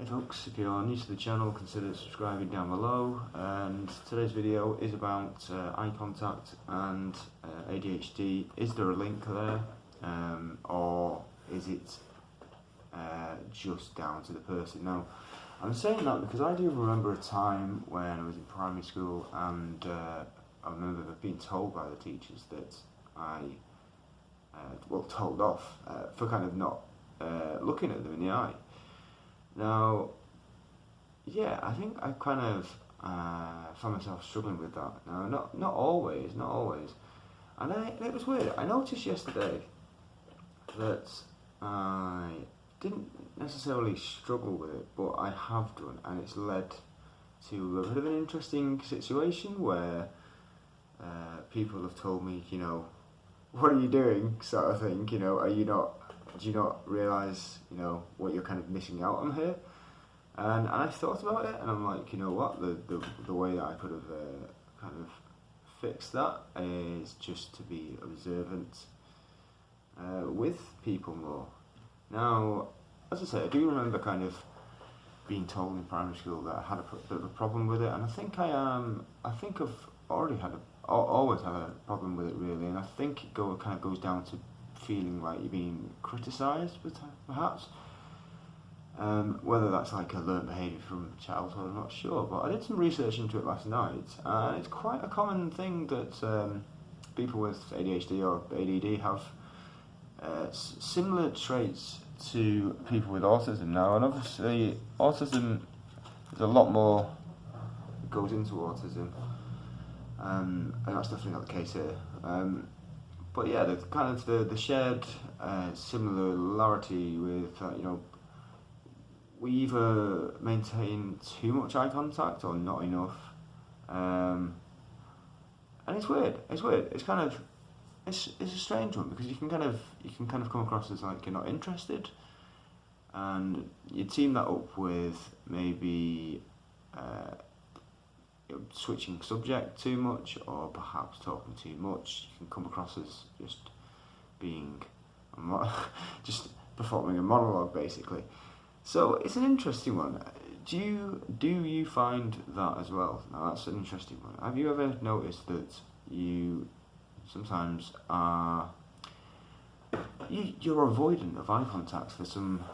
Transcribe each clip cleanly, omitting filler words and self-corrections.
Hey folks, if you're new to the channel, consider subscribing down below. And today's video is about eye contact and ADHD. Is there a link there, or is it just down to the person? Now, I'm saying that because I do remember a time when I was in primary school, and I remember being told by the teachers that I, told off for kind of not looking at them in the eye. Now, yeah, I think I kind of found myself struggling with that. Now, not always, and it was weird. I noticed yesterday that I didn't necessarily struggle with it, but I have done, and it's led to a bit of an interesting situation where people have told me, what are you doing, sort of thing, do you not realise, what you're kind of missing out on here? And I thought about it, and I'm like, you know what, the way that I could have kind of fixed that is just to be observant with people more. Now, as I say, I do remember kind of being told in primary school that I had a bit of a problem with it, and I think I've always had a problem with it, really, and I think it kind of goes down to feeling like you're being criticised, perhaps. Whether that's like a learned behaviour from childhood, I'm not sure, but I did some research into it last night, and it's quite a common thing that people with ADHD or ADD have similar traits to people with autism now, and obviously autism, there's a lot more that goes into autism, and that's definitely not the case here. But yeah, the kind of the shared similarity with we either maintain too much eye contact or not enough, and it's weird. It's kind of it's a strange one, because you can kind of come across as like you're not interested, and you team that up with maybe switching subject too much, or perhaps talking too much. You can come across as just being just performing a monologue, basically. So it's an interesting one. Do you find that as well? Now, that's an interesting one. Have you ever noticed that you sometimes you're avoidant of eye contact for some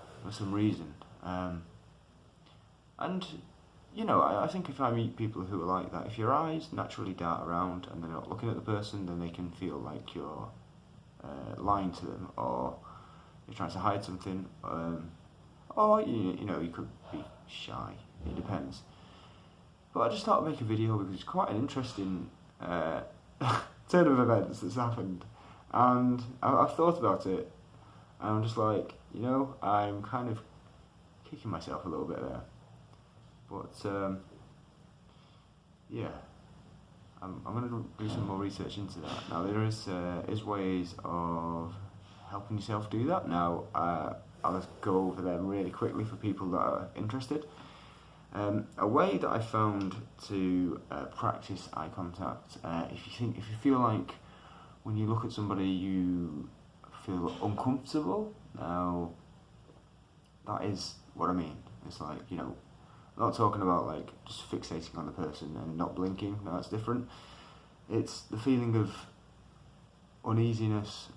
reason? And I think if I meet people who are like that, if your eyes naturally dart around and they're not looking at the person, then they can feel like you're lying to them, or you're trying to hide something, or you could be shy. It depends. But I just thought I'd make a video because it's quite an interesting turn of events that's happened, and I've thought about it, and I'm just like, I'm kind of kicking myself a little bit there. But yeah, I'm going to do some more research into that. Now, there is ways of helping yourself do that. Now, I'll just go over them really quickly for people that are interested. A way that I found to practice eye contact, if you feel like when you look at somebody you feel uncomfortable, now that is what I mean. It's like, I'm not talking about like just fixating on the person and not blinking. No, that's different. It's the feeling of uneasiness,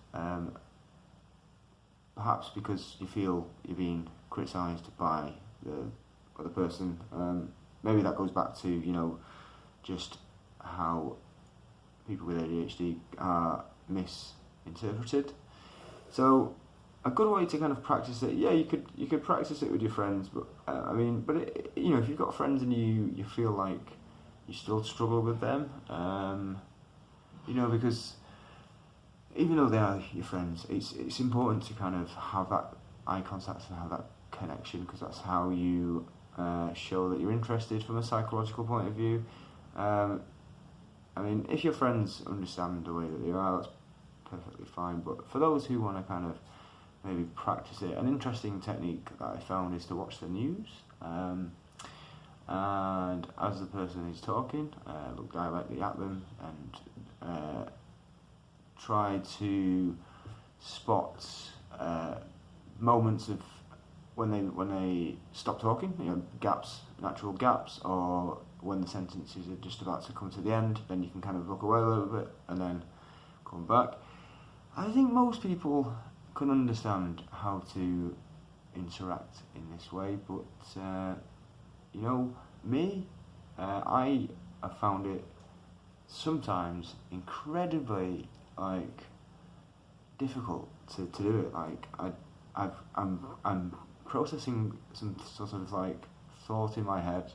perhaps because you feel you're being criticised by the other person. Maybe that goes back to just how people with ADHD are misinterpreted. So a good way to kind of practice it, you could practice it with your friends, but if you've got friends and you feel like you still struggle with them, because even though they are your friends, it's important to kind of have that eye contact and have that connection, because that's how you show that you're interested from a psychological point of view. If your friends understand the way that they are, that's perfectly fine, but for those who want to kind of maybe practice it, an interesting technique that I found is to watch the news, and as the person is talking, look directly at them and try to spot moments of when they stop talking, gaps, natural gaps, or when the sentences are just about to come to the end, then you can kind of look away a little bit and then come back. I think most people can understand how to interact in this way, but me, I have found it sometimes incredibly difficult to do it. I'm processing some sort of thought in my head,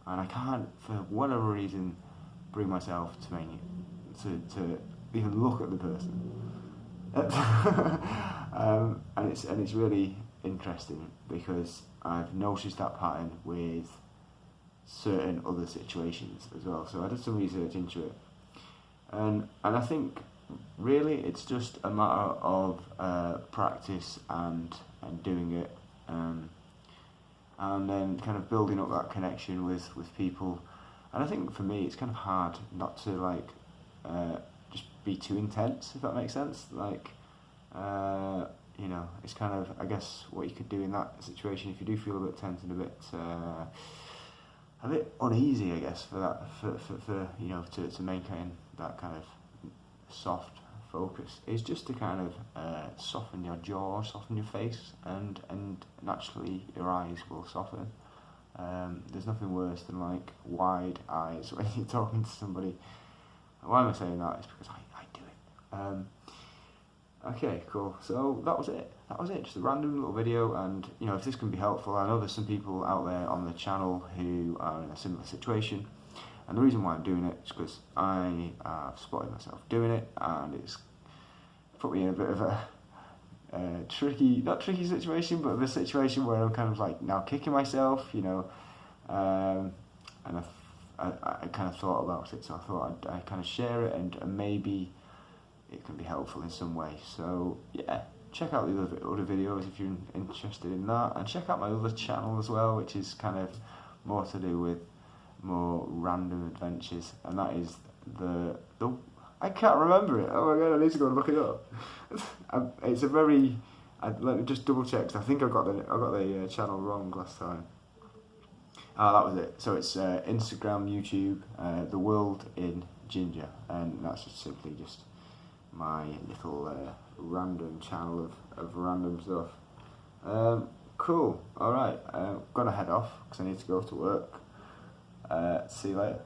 and I can't, for whatever reason, bring myself to even look at the person. And it's really interesting because I've noticed that pattern with certain other situations as well. So I did some research into it, and I think really it's just a matter of practice and doing it, and then kind of building up that connection with people. And I think for me it's kind of hard not to just be too intense, if that makes sense. It's kind of, I guess, what you could do in that situation if you do feel a bit tense and a bit uneasy, I guess, to maintain that kind of soft focus, is just to kind of soften your jaw, soften your face, and naturally your eyes will soften. There's nothing worse than wide eyes when you're talking to somebody. Why am I saying that? It's because I do it. Okay, cool. So that was it. Just a random little video, and if this can be helpful, I know there's some people out there on the channel who are in a similar situation, and the reason why I'm doing it is because I have spotted myself doing it, and it's put me in a bit of a not tricky situation, but a situation where I'm kind of now kicking myself, and I kind of thought about it, so I thought I'd kind of share it, and maybe it can be helpful in some way. So yeah, check out the other videos if you're interested in that, and check out my other channel as well, which is kind of more to do with more random adventures, and that is the I can't remember it. Oh my god, I need to go and look it up. It's a very let me just double check, because I think I got the channel wrong last time. That was it. So it's Instagram, YouTube, The World in Ginger, and that's just simply just my little random channel of random stuff. Cool. Alright, I'm gonna head off because I need to go to work. See you later.